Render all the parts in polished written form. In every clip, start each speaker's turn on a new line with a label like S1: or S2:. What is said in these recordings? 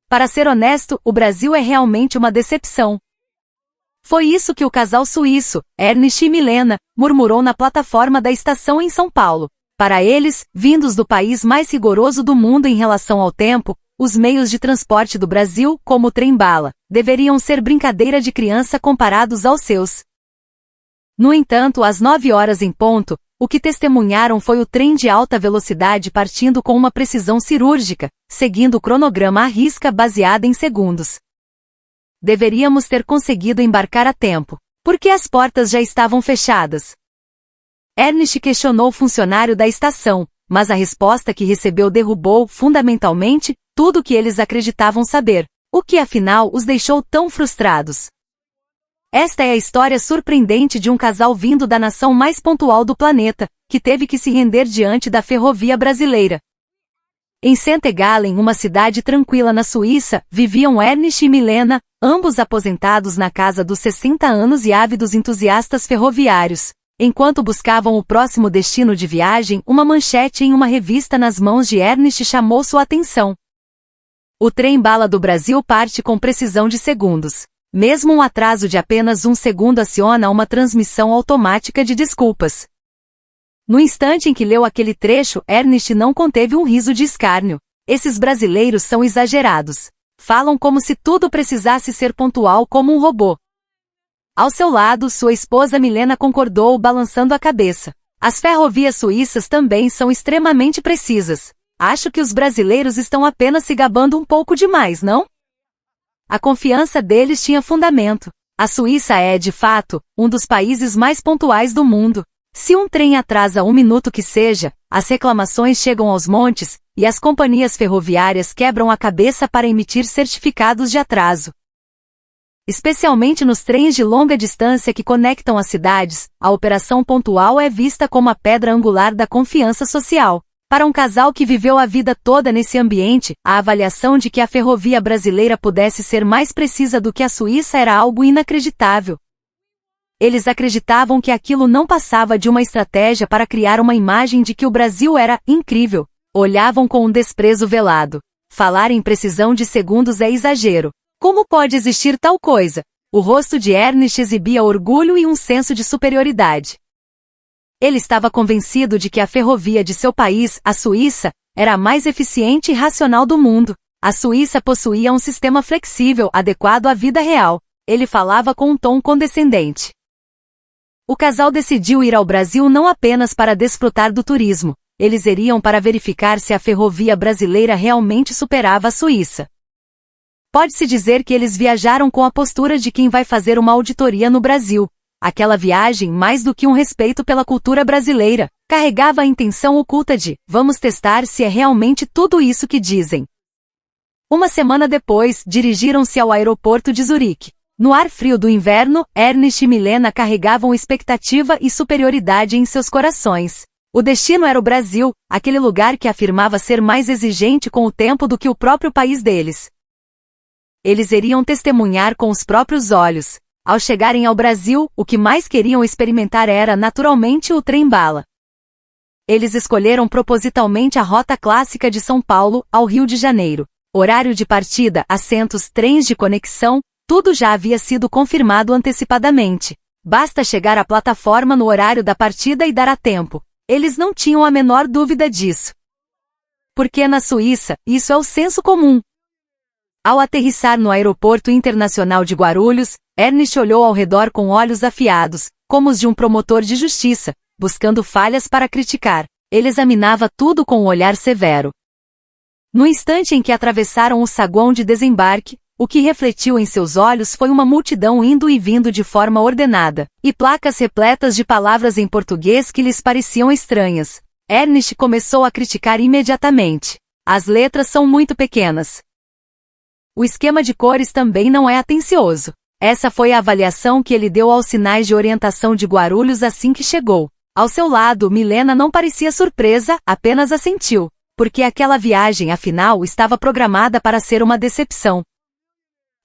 S1: Para ser honesto, o Brasil é realmente uma decepção. Foi isso que o casal suíço, Ernest e Milena, murmurou na plataforma da estação em São Paulo. Para eles, vindos do país mais rigoroso do mundo em relação ao tempo, os meios de transporte do Brasil, como o trem-bala, deveriam ser brincadeira de criança comparados aos seus. No entanto, às 9 horas em ponto, o que testemunharam foi o trem de alta velocidade partindo com uma precisão cirúrgica, seguindo o cronograma à risca baseado em segundos. Deveríamos ter conseguido embarcar a tempo, porque as portas já estavam fechadas. Ernest questionou o funcionário da estação, mas a resposta que recebeu derrubou, fundamentalmente, tudo o que eles acreditavam saber, o que afinal os deixou tão frustrados. Esta é a história surpreendente de um casal vindo da nação mais pontual do planeta, que teve que se render diante da ferrovia brasileira. Em Saint-Gallen, uma cidade tranquila na Suíça, viviam Ernest e Milena, ambos aposentados na casa dos 60 anos e ávidos entusiastas ferroviários. Enquanto buscavam o próximo destino de viagem, uma manchete em uma revista nas mãos de Ernest chamou sua atenção. O trem-bala do Brasil parte com precisão de segundos. Mesmo um atraso de apenas 1 segundo aciona uma transmissão automática de desculpas. No instante em que leu aquele trecho, Ernest não conteve um riso de escárnio. Esses brasileiros são exagerados. Falam como se tudo precisasse ser pontual como um robô. Ao seu lado, sua esposa Milena concordou, balançando a cabeça. As ferrovias suíças também são extremamente precisas. Acho que os brasileiros estão apenas se gabando um pouco demais, não? A confiança deles tinha fundamento. A Suíça é, de fato, um dos países mais pontuais do mundo. Se um trem atrasa 1 minuto que seja, as reclamações chegam aos montes, e as companhias ferroviárias quebram a cabeça para emitir certificados de atraso. Especialmente nos trens de longa distância que conectam as cidades, a operação pontual é vista como a pedra angular da confiança social. Para um casal que viveu a vida toda nesse ambiente, a avaliação de que a ferrovia brasileira pudesse ser mais precisa do que a Suíça era algo inacreditável. Eles acreditavam que aquilo não passava de uma estratégia para criar uma imagem de que o Brasil era incrível. Olhavam com um desprezo velado. Falar em precisão de segundos é exagero. Como pode existir tal coisa? O rosto de Ernest exibia orgulho e um senso de superioridade. Ele estava convencido de que a ferrovia de seu país, a Suíça, era a mais eficiente e racional do mundo. A Suíça possuía um sistema flexível, adequado à vida real. Ele falava com um tom condescendente. O casal decidiu ir ao Brasil não apenas para desfrutar do turismo. Eles iriam para verificar se a ferrovia brasileira realmente superava a Suíça. Pode-se dizer que eles viajaram com a postura de quem vai fazer uma auditoria no Brasil. Aquela viagem, mais do que um respeito pela cultura brasileira, carregava a intenção oculta de, vamos testar se é realmente tudo isso que dizem. Uma semana depois, dirigiram-se ao aeroporto de Zurique. No ar frio do inverno, Ernest e Milena carregavam expectativa e superioridade em seus corações. O destino era o Brasil, aquele lugar que afirmava ser mais exigente com o tempo do que o próprio país deles. Eles iriam testemunhar com os próprios olhos. Ao chegarem ao Brasil, o que mais queriam experimentar era, naturalmente, o trem-bala. Eles escolheram propositalmente a rota clássica de São Paulo ao Rio de Janeiro. Horário de partida, assentos, trens de conexão, tudo já havia sido confirmado antecipadamente. Basta chegar à plataforma no horário da partida e dará tempo. Eles não tinham a menor dúvida disso. Porque na Suíça, isso é o senso comum. Ao aterrissar no Aeroporto Internacional de Guarulhos, Ernest olhou ao redor com olhos afiados, como os de um promotor de justiça, buscando falhas para criticar. Ele examinava tudo com um olhar severo. No instante em que atravessaram o saguão de desembarque, o que refletiu em seus olhos foi uma multidão indo e vindo de forma ordenada, e placas repletas de palavras em português que lhes pareciam estranhas. Ernest começou a criticar imediatamente. As letras são muito pequenas. O esquema de cores também não é atencioso. Essa foi a avaliação que ele deu aos sinais de orientação de Guarulhos assim que chegou. Ao seu lado, Milena não parecia surpresa, apenas assentiu, porque aquela viagem, afinal, estava programada para ser uma decepção.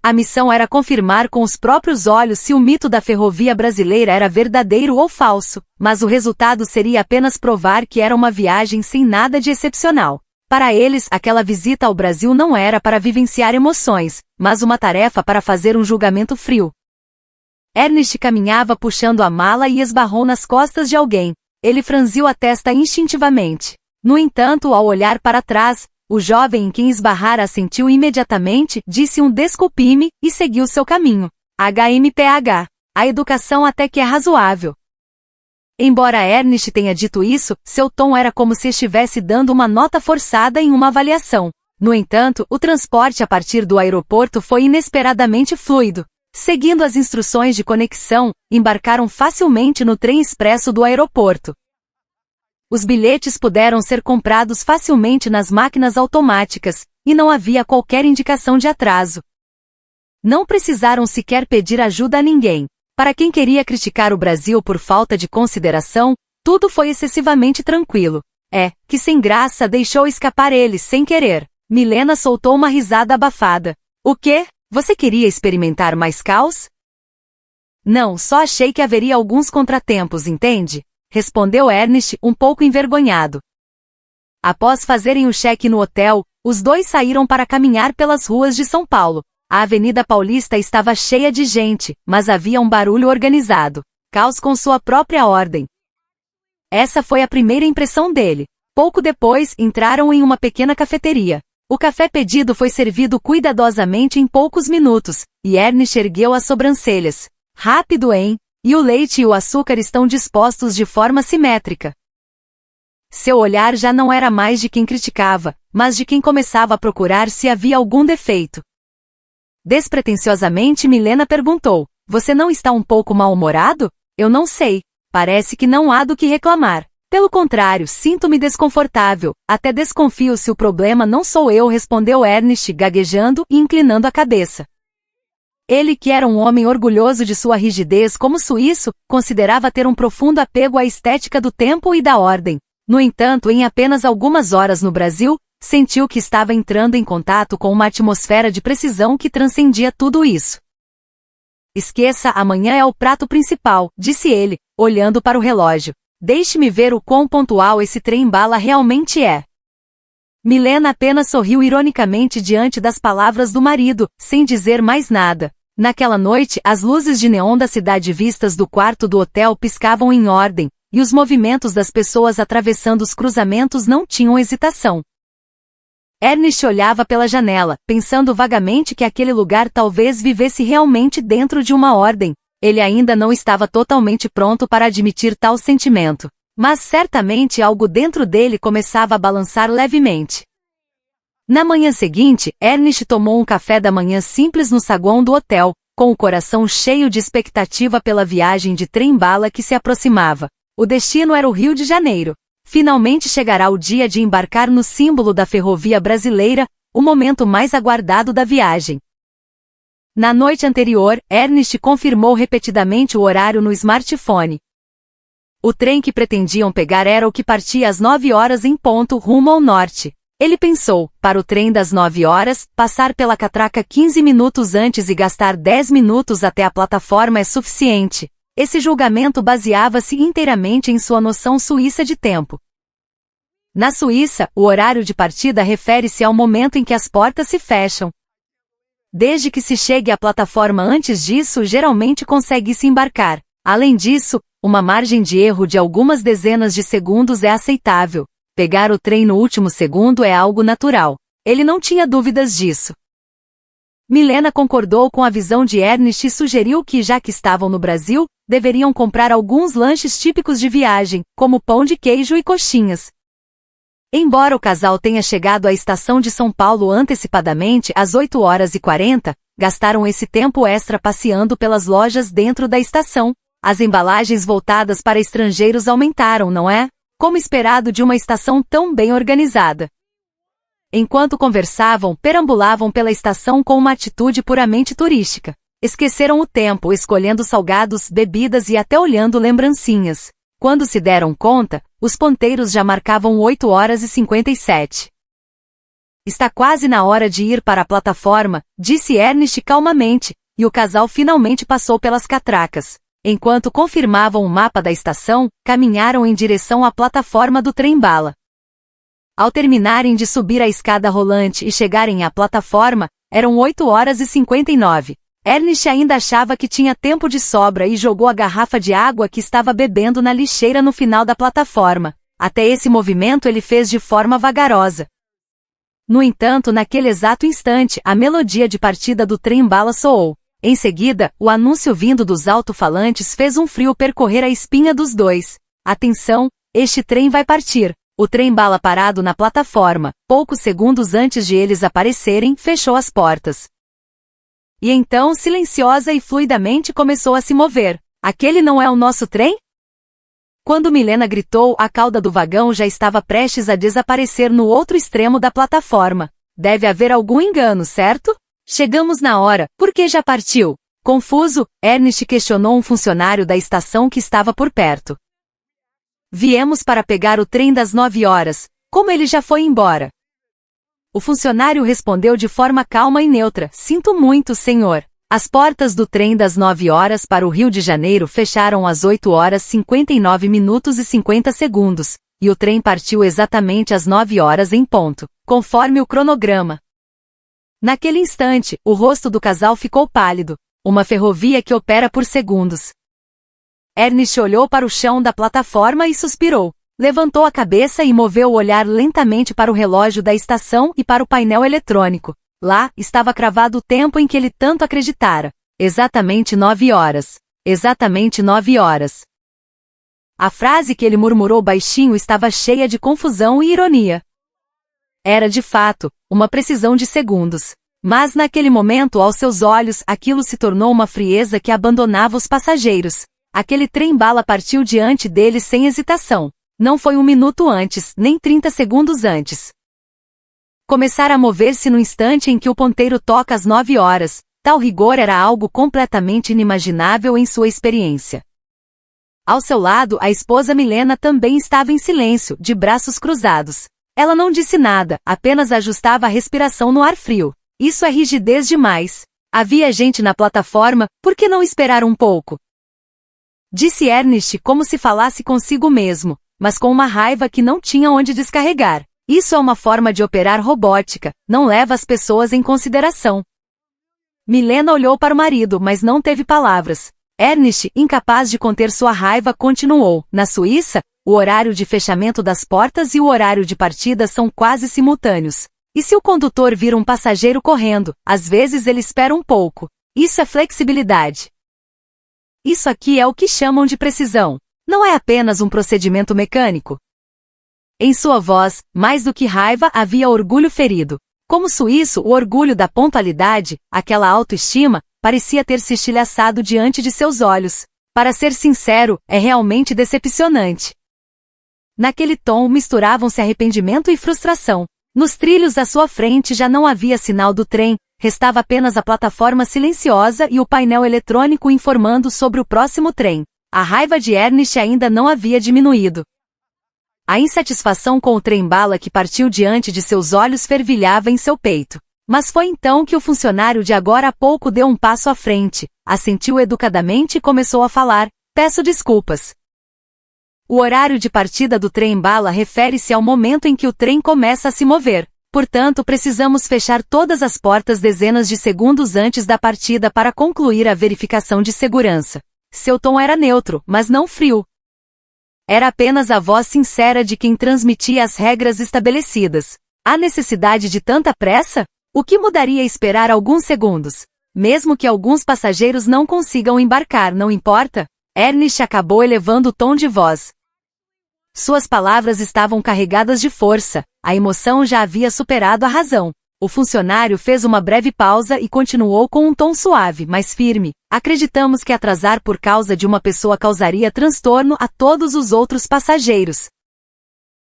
S1: A missão era confirmar com os próprios olhos se o mito da ferrovia brasileira era verdadeiro ou falso, mas o resultado seria apenas provar que era uma viagem sem nada de excepcional. Para eles, aquela visita ao Brasil não era para vivenciar emoções, mas uma tarefa para fazer um julgamento frio. Ernest caminhava puxando a mala e esbarrou nas costas de alguém. Ele franziu a testa instintivamente. No entanto, ao olhar para trás, o jovem em quem esbarrara assentiu imediatamente, disse um desculpe-me, e seguiu seu caminho. HMPH. A educação até que é razoável. Embora Ernest tenha dito isso, seu tom era como se estivesse dando uma nota forçada em uma avaliação. No entanto, o transporte a partir do aeroporto foi inesperadamente fluido. Seguindo as instruções de conexão, embarcaram facilmente no trem expresso do aeroporto. Os bilhetes puderam ser comprados facilmente nas máquinas automáticas, e não havia qualquer indicação de atraso. Não precisaram sequer pedir ajuda a ninguém. Para quem queria criticar o Brasil por falta de consideração, tudo foi excessivamente tranquilo. Que sem graça deixou escapar ele sem querer. Milena soltou uma risada abafada. O quê? Você queria experimentar mais caos? Não, só achei que haveria alguns contratempos, entende? Respondeu Ernest, um pouco envergonhado. Após fazerem o check no hotel, os dois saíram para caminhar pelas ruas de São Paulo. A Avenida Paulista estava cheia de gente, mas havia um barulho organizado. Caos com sua própria ordem. Essa foi a primeira impressão dele. Pouco depois, entraram em uma pequena cafeteria. O café pedido foi servido cuidadosamente em poucos minutos, e Ernest ergueu as sobrancelhas. Rápido, hein? E o leite e o açúcar estão dispostos de forma simétrica. Seu olhar já não era mais de quem criticava, mas de quem começava a procurar se havia algum defeito. Despretensiosamente Milena perguntou, você não está um pouco mal-humorado? Eu não sei. Parece que não há do que reclamar. Pelo contrário, sinto-me desconfortável, até desconfio se o problema não sou eu, respondeu Ernest, gaguejando e inclinando a cabeça. Ele, que era um homem orgulhoso de sua rigidez como suíço, considerava ter um profundo apego à estética do tempo e da ordem. No entanto, em apenas algumas horas no Brasil, sentiu que estava entrando em contato com uma atmosfera de precisão que transcendia tudo isso. Esqueça, amanhã é o prato principal, disse ele, olhando para o relógio. Deixe-me ver o quão pontual esse trem-bala realmente é. Milena apenas sorriu ironicamente diante das palavras do marido, sem dizer mais nada. Naquela noite, as luzes de neon da cidade vistas do quarto do hotel piscavam em ordem, e os movimentos das pessoas atravessando os cruzamentos não tinham hesitação. Ernest olhava pela janela, pensando vagamente que aquele lugar talvez vivesse realmente dentro de uma ordem. Ele ainda não estava totalmente pronto para admitir tal sentimento. Mas certamente algo dentro dele começava a balançar levemente. Na manhã seguinte, Ernest tomou um café da manhã simples no saguão do hotel, com o coração cheio de expectativa pela viagem de trem-bala que se aproximava. O destino era o Rio de Janeiro. Finalmente chegará o dia de embarcar no símbolo da ferrovia brasileira, o momento mais aguardado da viagem. Na noite anterior, Ernest confirmou repetidamente o horário no smartphone. O trem que pretendiam pegar era o que partia às 9 horas em ponto rumo ao norte. Ele pensou, para o trem das 9 horas, passar pela catraca 15 minutos antes e gastar 10 minutos até a plataforma é suficiente. Esse julgamento baseava-se inteiramente em sua noção suíça de tempo. Na Suíça, o horário de partida refere-se ao momento em que as portas se fecham. Desde que se chegue à plataforma antes disso, geralmente consegue-se embarcar. Além disso, uma margem de erro de algumas dezenas de segundos é aceitável. Pegar o trem no último segundo é algo natural. Ele não tinha dúvidas disso. Milena concordou com a visão de Ernest e sugeriu que, já que estavam no Brasil, deveriam comprar alguns lanches típicos de viagem, como pão de queijo e coxinhas. Embora o casal tenha chegado à estação de São Paulo antecipadamente às 8h40, gastaram esse tempo extra passeando pelas lojas dentro da estação. As embalagens voltadas para estrangeiros aumentaram, não é? Como esperado de uma estação tão bem organizada. Enquanto conversavam, perambulavam pela estação com uma atitude puramente turística. Esqueceram o tempo, escolhendo salgados, bebidas e até olhando lembrancinhas. Quando se deram conta, os ponteiros já marcavam 8h57. Está quase na hora de ir para a plataforma, disse Ernest calmamente, e o casal finalmente passou pelas catracas. Enquanto confirmavam o mapa da estação, caminharam em direção à plataforma do trem-bala. Ao terminarem de subir a escada rolante e chegarem à plataforma, eram 8h59. Ernest ainda achava que tinha tempo de sobra e jogou a garrafa de água que estava bebendo na lixeira no final da plataforma. Até esse movimento ele fez de forma vagarosa. No entanto, naquele exato instante, a melodia de partida do trem-bala soou. Em seguida, o anúncio vindo dos alto-falantes fez um frio percorrer a espinha dos dois. Atenção, este trem vai partir. O trem-bala parado na plataforma, poucos segundos antes de eles aparecerem, fechou as portas. E então, silenciosa e fluidamente começou a se mover. Aquele não é o nosso trem? Quando Milena gritou, a cauda do vagão já estava prestes a desaparecer no outro extremo da plataforma. Deve haver algum engano, certo? Chegamos na hora, por que já partiu? Confuso, Ernest questionou um funcionário da estação que estava por perto. Viemos para pegar o trem das 9h, como ele já foi embora. O funcionário respondeu de forma calma e neutra, sinto muito, senhor. As portas do trem das 9h para o Rio de Janeiro fecharam às 8h59 e 50 segundos, e o trem partiu exatamente às 9h em ponto, conforme o cronograma. Naquele instante, o rosto do casal ficou pálido, uma ferrovia que opera por segundos. Ernest olhou para o chão da plataforma e suspirou. Levantou a cabeça e moveu o olhar lentamente para o relógio da estação e para o painel eletrônico. Lá, estava cravado o tempo em que ele tanto acreditara. Exatamente 9h. Exatamente 9h. A frase que ele murmurou baixinho estava cheia de confusão e ironia. Era de fato, uma precisão de segundos. Mas naquele momento, aos seus olhos, aquilo se tornou uma frieza que abandonava os passageiros. Aquele trem-bala partiu diante deles sem hesitação. Não foi 1 minuto antes, nem 30 segundos antes. Começara a mover-se no instante em que o ponteiro toca às 9h. Tal rigor era algo completamente inimaginável em sua experiência. Ao seu lado, a esposa Milena também estava em silêncio, de braços cruzados. Ela não disse nada, apenas ajustava a respiração no ar frio. Isso é rigidez demais. Havia gente na plataforma, por que não esperar um pouco? Disse Ernest como se falasse consigo mesmo, mas com uma raiva que não tinha onde descarregar. Isso é uma forma de operar robótica, não leva as pessoas em consideração. Milena olhou para o marido, mas não teve palavras. Ernest, incapaz de conter sua raiva, continuou. Na Suíça, o horário de fechamento das portas e o horário de partida são quase simultâneos. E se o condutor vir um passageiro correndo, às vezes ele espera um pouco. Isso é flexibilidade. Isso aqui é o que chamam de precisão. Não é apenas um procedimento mecânico. Em sua voz, mais do que raiva, havia orgulho ferido. Como suíço, o orgulho da pontualidade, aquela autoestima, parecia ter se estilhaçado diante de seus olhos. Para ser sincero, é realmente decepcionante. Naquele tom misturavam-se arrependimento e frustração. Nos trilhos à sua frente já não havia sinal do trem, restava apenas a plataforma silenciosa e o painel eletrônico informando sobre o próximo trem. A raiva de Ernest ainda não havia diminuído. A insatisfação com o trem-bala que partiu diante de seus olhos fervilhava em seu peito. Mas foi então que o funcionário de agora a pouco deu um passo à frente, assentiu educadamente e começou a falar: peço desculpas. O horário de partida do trem-bala refere-se ao momento em que o trem começa a se mover. Portanto, precisamos fechar todas as portas dezenas de segundos antes da partida para concluir a verificação de segurança. Seu tom era neutro, mas não frio. Era apenas a voz sincera de quem transmitia as regras estabelecidas. Há necessidade de tanta pressa? O que mudaria esperar alguns segundos? Mesmo que alguns passageiros não consigam embarcar, não importa? Ernest acabou elevando o tom de voz. Suas palavras estavam carregadas de força, a emoção já havia superado a razão. O funcionário fez uma breve pausa e continuou com um tom suave, mas firme. Acreditamos que atrasar por causa de uma pessoa causaria transtorno a todos os outros passageiros.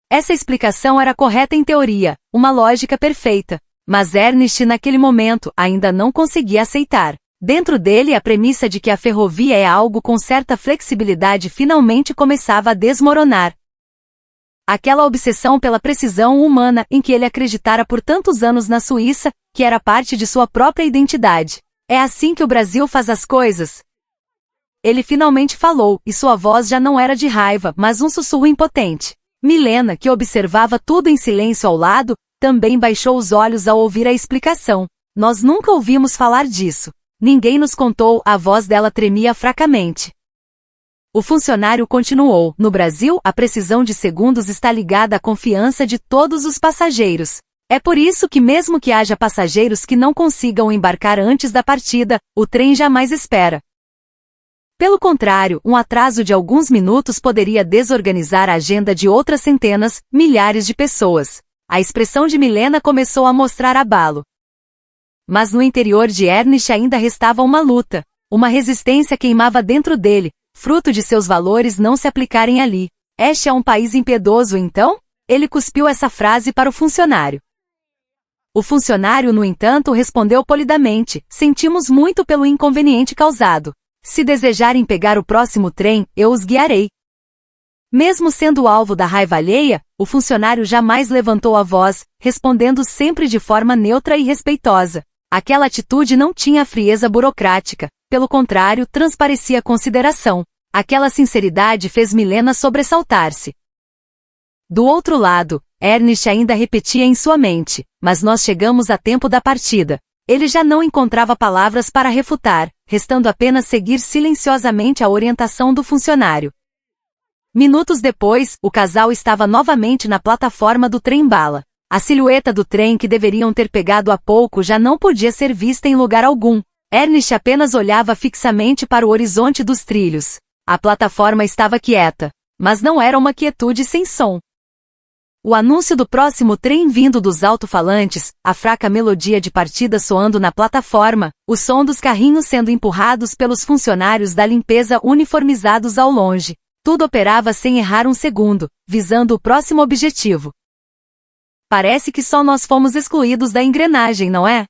S1: Essa explicação era correta em teoria, uma lógica perfeita. Mas Ernest naquele momento ainda não conseguia aceitar. Dentro dele a premissa de que a ferrovia é algo com certa flexibilidade finalmente começava a desmoronar. Aquela obsessão pela precisão humana em que ele acreditara por tantos anos na Suíça, que era parte de sua própria identidade. É assim que o Brasil faz as coisas? Ele finalmente falou, e sua voz já não era de raiva, mas um sussurro impotente. Milena, que observava tudo em silêncio ao lado, também baixou os olhos ao ouvir a explicação. Nós nunca ouvimos falar disso. Ninguém nos contou, a voz dela tremia fracamente. O funcionário continuou. No Brasil, a precisão de segundos está ligada à confiança de todos os passageiros. É por isso que mesmo que haja passageiros que não consigam embarcar antes da partida, o trem jamais espera. Pelo contrário, um atraso de alguns minutos poderia desorganizar a agenda de outras centenas, milhares de pessoas. A expressão de Milena começou a mostrar abalo. Mas no interior de Ernest ainda restava uma luta. Uma resistência queimava dentro dele, fruto de seus valores não se aplicarem ali. Este é um país impiedoso, então? Ele cuspiu essa frase para o funcionário. O funcionário, no entanto, respondeu polidamente: sentimos muito pelo inconveniente causado. Se desejarem pegar o próximo trem, eu os guiarei. Mesmo sendo alvo da raiva alheia, o funcionário jamais levantou a voz, respondendo sempre de forma neutra e respeitosa. Aquela atitude não tinha frieza burocrática, pelo contrário, transparecia consideração. Aquela sinceridade fez Milena sobressaltar-se. Do outro lado, Ernest ainda repetia em sua mente: mas nós chegamos a tempo da partida. Ele já não encontrava palavras para refutar, restando apenas seguir silenciosamente a orientação do funcionário. Minutos depois, o casal estava novamente na plataforma do trem-bala. A silhueta do trem que deveriam ter pegado há pouco já não podia ser vista em lugar algum. Ernest apenas olhava fixamente para o horizonte dos trilhos. A plataforma estava quieta, mas não era uma quietude sem som. O anúncio do próximo trem vindo dos alto-falantes, a fraca melodia de partida soando na plataforma, o som dos carrinhos sendo empurrados pelos funcionários da limpeza uniformizados ao longe. Tudo operava sem errar um segundo, visando o próximo objetivo. Parece que só nós fomos excluídos da engrenagem, não é?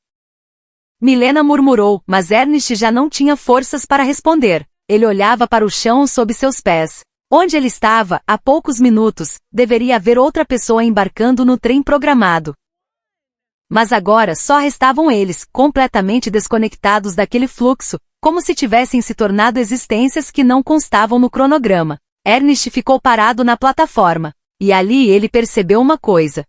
S1: Milena murmurou, mas Ernest já não tinha forças para responder. Ele olhava para o chão sob seus pés. Onde ele estava, há poucos minutos, deveria haver outra pessoa embarcando no trem programado. Mas agora só restavam eles, completamente desconectados daquele fluxo, como se tivessem se tornado existências que não constavam no cronograma. Ernest ficou parado na plataforma, e ali ele percebeu uma coisa.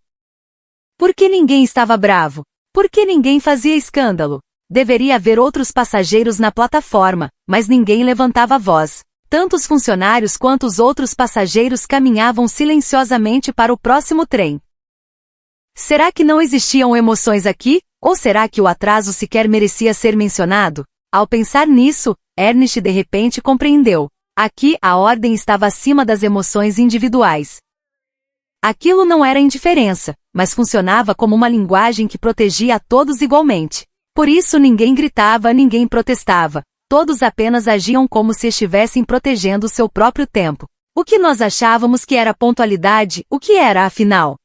S1: Por que ninguém estava bravo? Por que ninguém fazia escândalo? Deveria haver outros passageiros na plataforma, mas ninguém levantava a voz. Tanto os funcionários quanto os outros passageiros caminhavam silenciosamente para o próximo trem. Será que não existiam emoções aqui? Ou será que o atraso sequer merecia ser mencionado? Ao pensar nisso, Ernest de repente compreendeu. Aqui, a ordem estava acima das emoções individuais. Aquilo não era indiferença, mas funcionava como uma linguagem que protegia a todos igualmente. Por isso ninguém gritava, ninguém protestava. Todos apenas agiam como se estivessem protegendo seu próprio tempo. O que nós achávamos que era pontualidade, o que era afinal?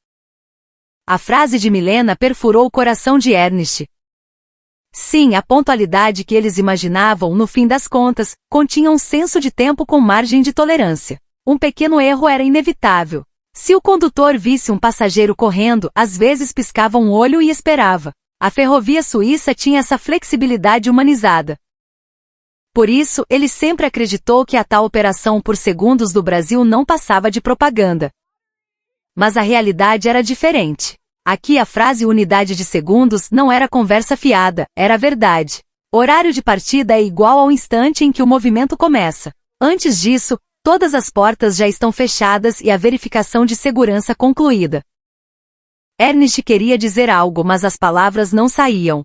S1: A frase de Milena perfurou o coração de Ernest. Sim, a pontualidade que eles imaginavam, no fim das contas, continha um senso de tempo com margem de tolerância. Um pequeno erro era inevitável. Se o condutor visse um passageiro correndo, às vezes piscava um olho e esperava. A ferrovia suíça tinha essa flexibilidade humanizada. Por isso, ele sempre acreditou que a tal operação por segundos do Brasil não passava de propaganda. Mas a realidade era diferente. Aqui a frase unidade de segundos não era conversa fiada, era verdade. Horário de partida é igual ao instante em que o movimento começa. Antes disso, todas as portas já estão fechadas e a verificação de segurança concluída. Ernest queria dizer algo, mas as palavras não saíam.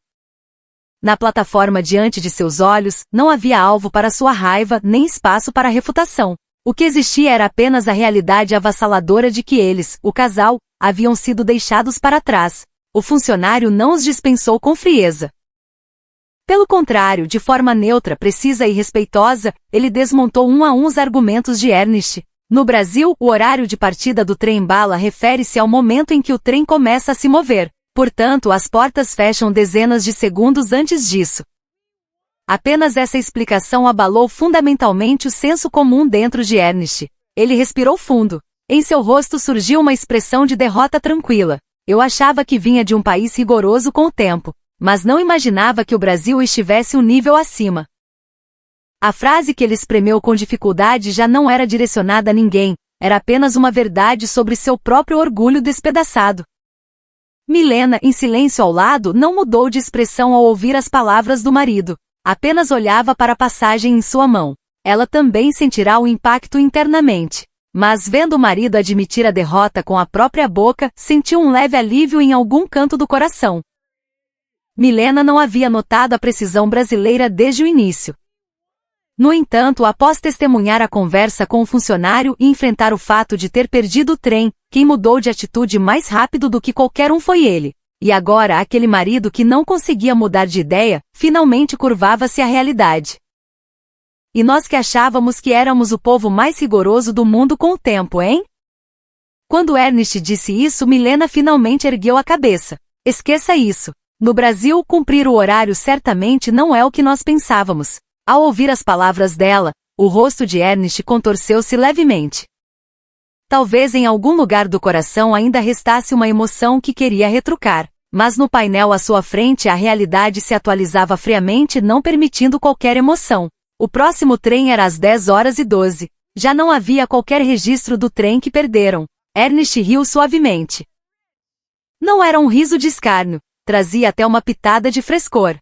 S1: Na plataforma diante de seus olhos, não havia alvo para sua raiva, nem espaço para refutação. O que existia era apenas a realidade avassaladora de que eles, o casal, haviam sido deixados para trás. O funcionário não os dispensou com frieza. Pelo contrário, de forma neutra, precisa e respeitosa, ele desmontou um a um os argumentos de Ernest. No Brasil, o horário de partida do trem-bala refere-se ao momento em que o trem começa a se mover. Portanto, as portas fecham dezenas de segundos antes disso. Apenas essa explicação abalou fundamentalmente o senso comum dentro de Ernest. Ele respirou fundo. Em seu rosto surgiu uma expressão de derrota tranquila. Eu achava que vinha de um país rigoroso com o tempo, mas não imaginava que o Brasil estivesse um nível acima. A frase que ele espremeu com dificuldade já não era direcionada a ninguém, era apenas uma verdade sobre seu próprio orgulho despedaçado. Milena, em silêncio ao lado, não mudou de expressão ao ouvir as palavras do marido. Apenas olhava para a passagem em sua mão. Ela também sentirá o impacto internamente. Mas vendo o marido admitir a derrota com a própria boca, sentiu um leve alívio em algum canto do coração. Milena não havia notado a precisão brasileira desde o início. No entanto, após testemunhar a conversa com o funcionário e enfrentar o fato de ter perdido o trem, quem mudou de atitude mais rápido do que qualquer um foi ele. E agora aquele marido que não conseguia mudar de ideia, finalmente curvava-se à realidade. E nós que achávamos que éramos o povo mais rigoroso do mundo com o tempo, hein? Quando Ernest disse isso, Milena finalmente ergueu a cabeça. Esqueça isso. No Brasil, cumprir o horário certamente não é o que nós pensávamos. Ao ouvir as palavras dela, o rosto de Ernest contorceu-se levemente. Talvez em algum lugar do coração ainda restasse uma emoção que queria retrucar, mas no painel à sua frente a realidade se atualizava friamente, não permitindo qualquer emoção. O próximo trem era às 10h12. Já não havia qualquer registro do trem que perderam. Ernest riu suavemente. Não era um riso de escárnio, trazia até uma pitada de frescor.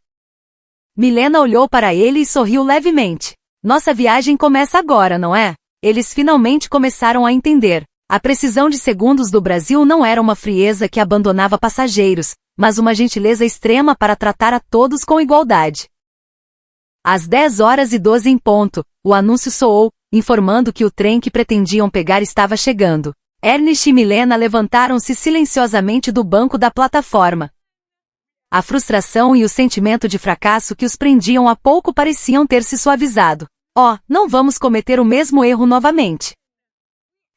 S1: Milena olhou para ele e sorriu levemente. Nossa viagem começa agora, não é? Eles finalmente começaram a entender. A precisão de segundos do Brasil não era uma frieza que abandonava passageiros, mas uma gentileza extrema para tratar a todos com igualdade. Às 10h12 em ponto, o anúncio soou, informando que o trem que pretendiam pegar estava chegando. Ernest e Milena levantaram-se silenciosamente do banco da plataforma. A frustração e o sentimento de fracasso que os prendiam há pouco pareciam ter se suavizado. Oh, não vamos cometer o mesmo erro novamente.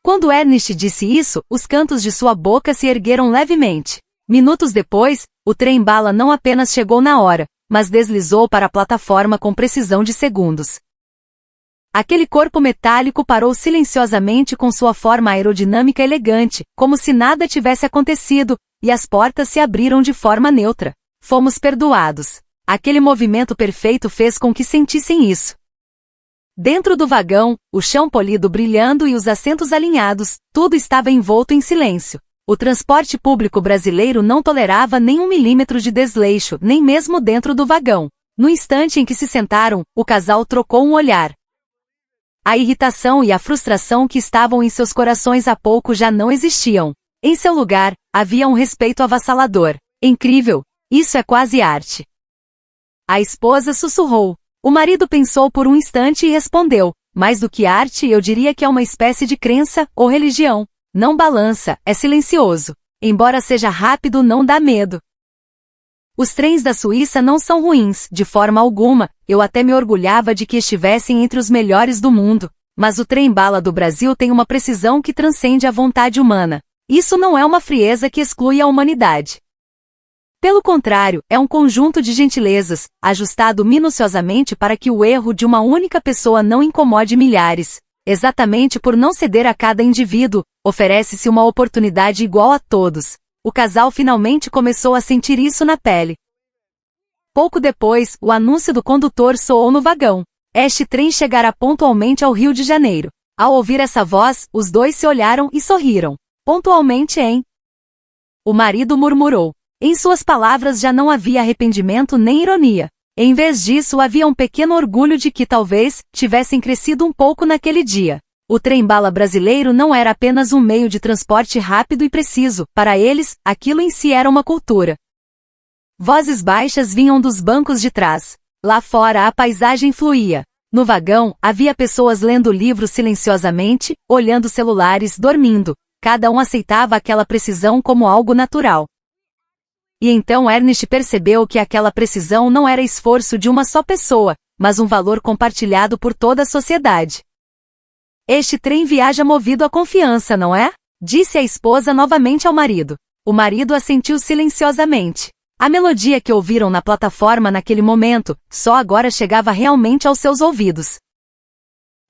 S1: Quando Ernest disse isso, os cantos de sua boca se ergueram levemente. Minutos depois, o trem-bala não apenas chegou na hora, mas deslizou para a plataforma com precisão de segundos. Aquele corpo metálico parou silenciosamente com sua forma aerodinâmica elegante, como se nada tivesse acontecido, e as portas se abriram de forma neutra. Fomos perdoados. Aquele movimento perfeito fez com que sentissem isso. Dentro do vagão, o chão polido brilhando e os assentos alinhados, tudo estava envolto em silêncio. O transporte público brasileiro não tolerava nem 1 milímetro de desleixo, nem mesmo dentro do vagão. No instante em que se sentaram, o casal trocou um olhar. A irritação e a frustração que estavam em seus corações há pouco já não existiam. Em seu lugar, havia um respeito avassalador. Incrível! Isso é quase arte. A esposa sussurrou. O marido pensou por um instante e respondeu. Mais do que arte, eu diria que é uma espécie de crença ou religião. Não balança, é silencioso. Embora seja rápido, não dá medo. Os trens da Suíça não são ruins, de forma alguma, eu até me orgulhava de que estivessem entre os melhores do mundo. Mas o trem-bala do Brasil tem uma precisão que transcende a vontade humana. Isso não é uma frieza que exclui a humanidade. Pelo contrário, é um conjunto de gentilezas, ajustado minuciosamente para que o erro de uma única pessoa não incomode milhares. Exatamente por não ceder a cada indivíduo, oferece-se uma oportunidade igual a todos. O casal finalmente começou a sentir isso na pele. Pouco depois, o anúncio do condutor soou no vagão. Este trem chegará pontualmente ao Rio de Janeiro. Ao ouvir essa voz, os dois se olharam e sorriram. Pontualmente, hein? O marido murmurou. Em suas palavras já não havia arrependimento nem ironia. Em vez disso, havia um pequeno orgulho de que talvez tivessem crescido um pouco naquele dia. O trem-bala brasileiro não era apenas um meio de transporte rápido e preciso, para eles, aquilo em si era uma cultura. Vozes baixas vinham dos bancos de trás. Lá fora a paisagem fluía. No vagão, havia pessoas lendo livros silenciosamente, olhando celulares, dormindo. Cada um aceitava aquela precisão como algo natural. E então Ernest percebeu que aquela precisão não era esforço de uma só pessoa, mas um valor compartilhado por toda a sociedade. Este trem viaja movido à confiança, não é? Disse a esposa novamente ao marido. O marido assentiu silenciosamente. A melodia que ouviram na plataforma naquele momento, só agora chegava realmente aos seus ouvidos.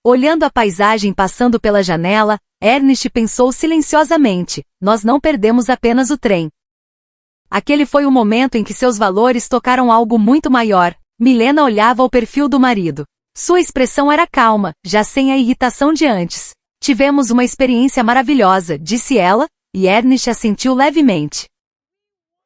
S1: Olhando a paisagem passando pela janela, Ernest pensou silenciosamente, nós não perdemos apenas o trem. Aquele foi o momento em que seus valores tocaram algo muito maior. Milena olhava o perfil do marido. Sua expressão era calma, já sem a irritação de antes. Tivemos uma experiência maravilhosa, disse ela, e Ernest assentiu levemente.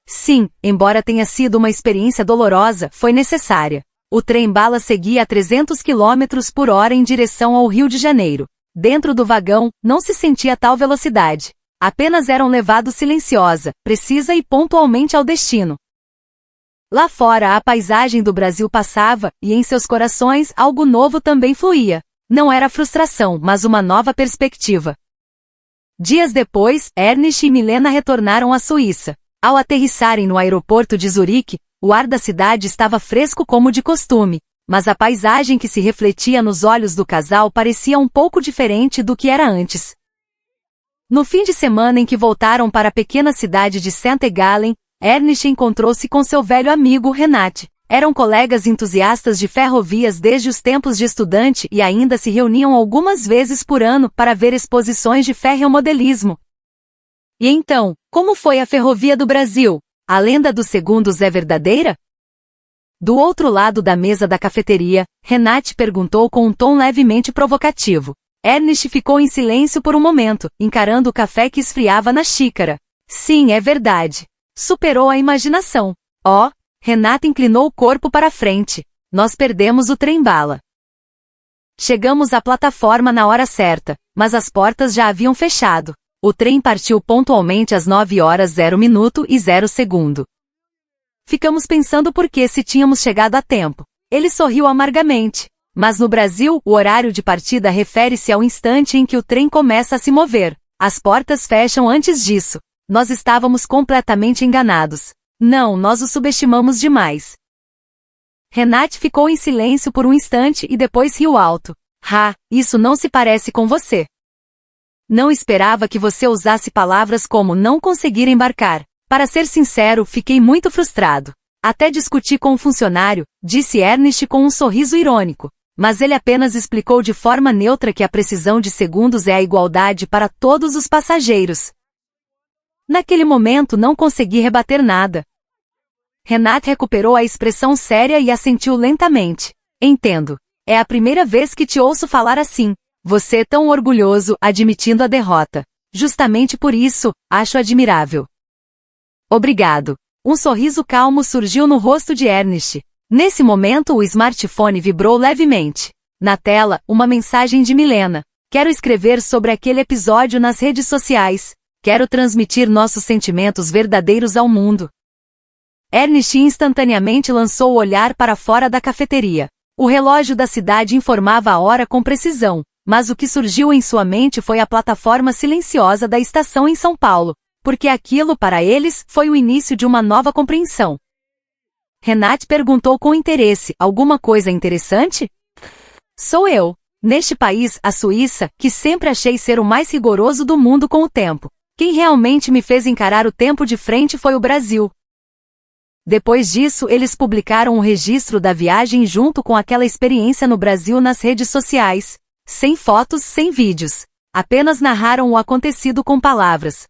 S1: Sim, embora tenha sido uma experiência dolorosa, foi necessária. O trem-bala seguia a 300 km por hora em direção ao Rio de Janeiro. Dentro do vagão, não se sentia tal velocidade. Apenas eram levados silenciosa, precisa e pontualmente ao destino. Lá fora a paisagem do Brasil passava, e em seus corações algo novo também fluía. Não era frustração, mas uma nova perspectiva. Dias depois, Ernest e Milena retornaram à Suíça. Ao aterrissarem no aeroporto de Zurique, o ar da cidade estava fresco como de costume, mas a paisagem que se refletia nos olhos do casal parecia um pouco diferente do que era antes. No fim de semana em que voltaram para a pequena cidade de Saint-Gallen, Ernest encontrou-se com seu velho amigo Renat. Eram colegas entusiastas de ferrovias desde os tempos de estudante e ainda se reuniam algumas vezes por ano para ver exposições de ferromodelismo. E então, como foi a Ferrovia do Brasil? A lenda dos segundos é verdadeira? Do outro lado da mesa da cafeteria, Renat perguntou com um tom levemente provocativo. Ernest ficou em silêncio por um momento, encarando o café que esfriava na xícara. Sim, é verdade. Superou a imaginação. Oh, Renata inclinou o corpo para a frente. Nós perdemos o trem-bala. Chegamos à plataforma na hora certa, mas as portas já haviam fechado. O trem partiu pontualmente às 9h0 e 0 segundo. Ficamos pensando por que se tínhamos chegado a tempo. Ele sorriu amargamente. Mas no Brasil, o horário de partida refere-se ao instante em que o trem começa a se mover. As portas fecham antes disso. Nós estávamos completamente enganados. Não, nós o subestimamos demais. Renat ficou em silêncio por um instante e depois riu alto. Isso não se parece com você. Não esperava que você usasse palavras como não conseguir embarcar. Para ser sincero, fiquei muito frustrado. Até discuti com um funcionário, disse Ernest com um sorriso irônico. Mas ele apenas explicou de forma neutra que a precisão de segundos é a igualdade para todos os passageiros. Naquele momento não consegui rebater nada. Renat recuperou a expressão séria e assentiu lentamente. Entendo. É a primeira vez que te ouço falar assim. Você é tão orgulhoso, admitindo a derrota. Justamente por isso, acho admirável. Obrigado. Um sorriso calmo surgiu no rosto de Ernest. Nesse momento o smartphone vibrou levemente. Na tela, uma mensagem de Milena. Quero escrever sobre aquele episódio nas redes sociais. Quero transmitir nossos sentimentos verdadeiros ao mundo. Ernest instantaneamente lançou o olhar para fora da cafeteria. O relógio da cidade informava a hora com precisão, mas o que surgiu em sua mente foi a plataforma silenciosa da estação em São Paulo, porque aquilo para eles foi o início de uma nova compreensão. Renat perguntou com interesse, alguma coisa interessante? Sou eu. Neste país, a Suíça, que sempre achei ser o mais rigoroso do mundo com o tempo. Quem realmente me fez encarar o tempo de frente foi o Brasil. Depois disso, eles publicaram o registro da viagem junto com aquela experiência no Brasil nas redes sociais. Sem fotos, sem vídeos. Apenas narraram o acontecido com palavras.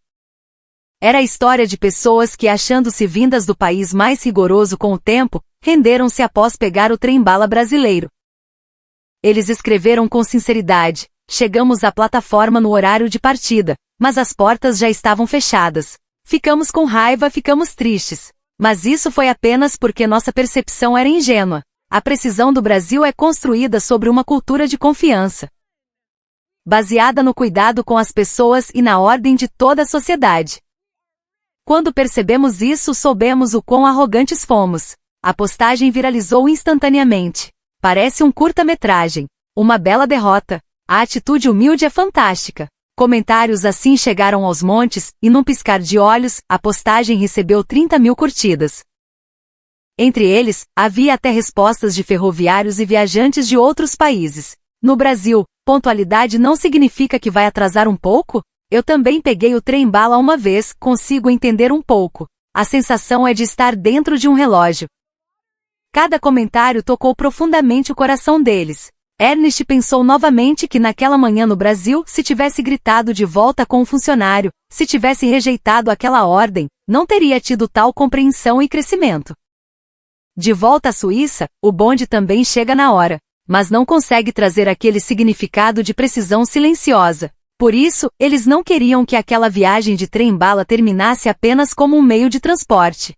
S1: Era a história de pessoas que, achando-se vindas do país mais rigoroso com o tempo, renderam-se após pegar o trem-bala brasileiro. Eles escreveram com sinceridade: chegamos à plataforma no horário de partida, mas as portas já estavam fechadas. Ficamos com raiva, ficamos tristes. Mas isso foi apenas porque nossa percepção era ingênua. A precisão do Brasil é construída sobre uma cultura de confiança, baseada no cuidado com as pessoas e na ordem de toda a sociedade. Quando percebemos isso, soubemos o quão arrogantes fomos. A postagem viralizou instantaneamente. Parece um curta-metragem. Uma bela derrota. A atitude humilde é fantástica. Comentários assim chegaram aos montes, e num piscar de olhos, a postagem recebeu 30.000 curtidas. Entre eles, havia até respostas de ferroviários e viajantes de outros países. No Brasil, pontualidade não significa que vai atrasar um pouco? Eu também peguei o trem-bala uma vez, consigo entender um pouco. A sensação é de estar dentro de um relógio. Cada comentário tocou profundamente o coração deles. Ernest pensou novamente que naquela manhã no Brasil, se tivesse gritado de volta com o funcionário, se tivesse rejeitado aquela ordem, não teria tido tal compreensão e crescimento. De volta à Suíça, o bonde também chega na hora, mas não consegue trazer aquele significado de precisão silenciosa. Por isso, eles não queriam que aquela viagem de trem-bala terminasse apenas como um meio de transporte.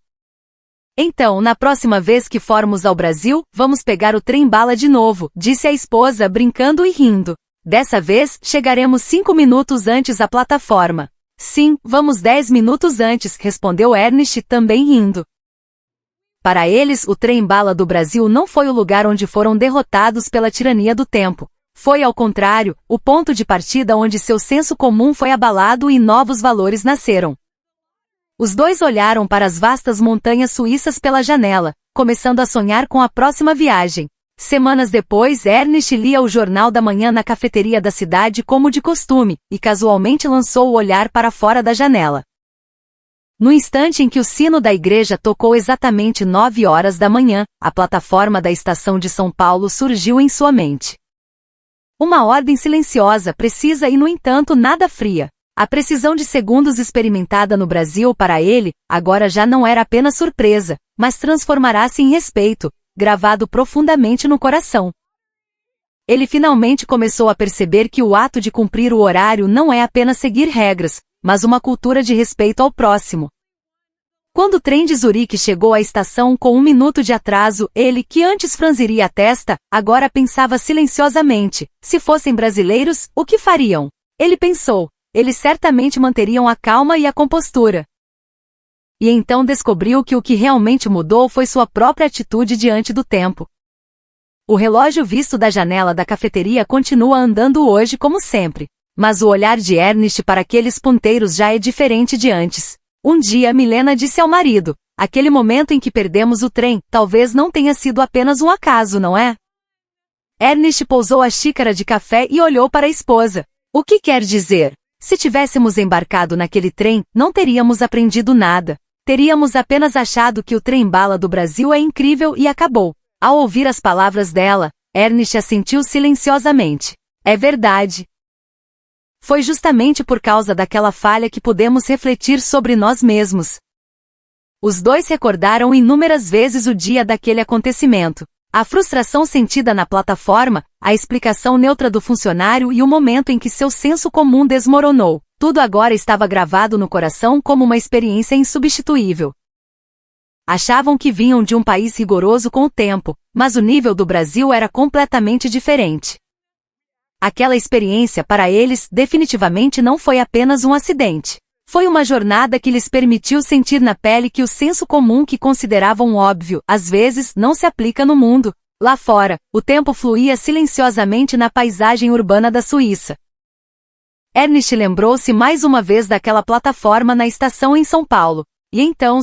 S1: Então, na próxima vez que formos ao Brasil, vamos pegar o trem-bala de novo, disse a esposa brincando e rindo. Dessa vez, chegaremos 5 minutos antes à plataforma. Sim, vamos 10 minutos antes, respondeu Ernest também rindo. Para eles, o trem-bala do Brasil não foi o lugar onde foram derrotados pela tirania do tempo. Foi, ao contrário, o ponto de partida onde seu senso comum foi abalado e novos valores nasceram. Os dois olharam para as vastas montanhas suíças pela janela, começando a sonhar com a próxima viagem. Semanas depois, Ernest lia o jornal da manhã na cafeteria da cidade como de costume, e casualmente lançou o olhar para fora da janela. No instante em que o sino da igreja tocou exatamente 9 horas da manhã, a plataforma da estação de São Paulo surgiu em sua mente. Uma ordem silenciosa, precisa e, no entanto, nada fria. A precisão de segundos experimentada no Brasil para ele, agora já não era apenas surpresa, mas transformará-se em respeito, gravado profundamente no coração. Ele finalmente começou a perceber que o ato de cumprir o horário não é apenas seguir regras, mas uma cultura de respeito ao próximo. Quando o trem de Zurique chegou à estação com 1 minuto de atraso, ele, que antes franziria a testa, agora pensava silenciosamente: se fossem brasileiros, o que fariam? Ele pensou. Eles certamente manteriam a calma e a compostura. E então descobriu que o que realmente mudou foi sua própria atitude diante do tempo. O relógio visto da janela da cafeteria continua andando hoje como sempre. Mas o olhar de Ernest para aqueles ponteiros já é diferente de antes. Um dia Milena disse ao marido: aquele momento em que perdemos o trem, talvez não tenha sido apenas um acaso, não é? Ernest pousou a xícara de café e olhou para a esposa. O que quer dizer? Se tivéssemos embarcado naquele trem, não teríamos aprendido nada. Teríamos apenas achado que o trem-bala do Brasil é incrível e acabou. Ao ouvir as palavras dela, Ernest assentiu silenciosamente. É verdade. Foi justamente por causa daquela falha que pudemos refletir sobre nós mesmos. Os dois recordaram inúmeras vezes o dia daquele acontecimento. A frustração sentida na plataforma, a explicação neutra do funcionário e o momento em que seu senso comum desmoronou. Tudo agora estava gravado no coração como uma experiência insubstituível. Achavam que vinham de um país rigoroso com o tempo, mas o nível do Brasil era completamente diferente. Aquela experiência para eles definitivamente não foi apenas um acidente. Foi uma jornada que lhes permitiu sentir na pele que o senso comum que consideravam óbvio, às vezes, não se aplica no mundo. Lá fora, o tempo fluía silenciosamente na paisagem urbana da Suíça. Ernest lembrou-se mais uma vez daquela plataforma na estação em São Paulo, e então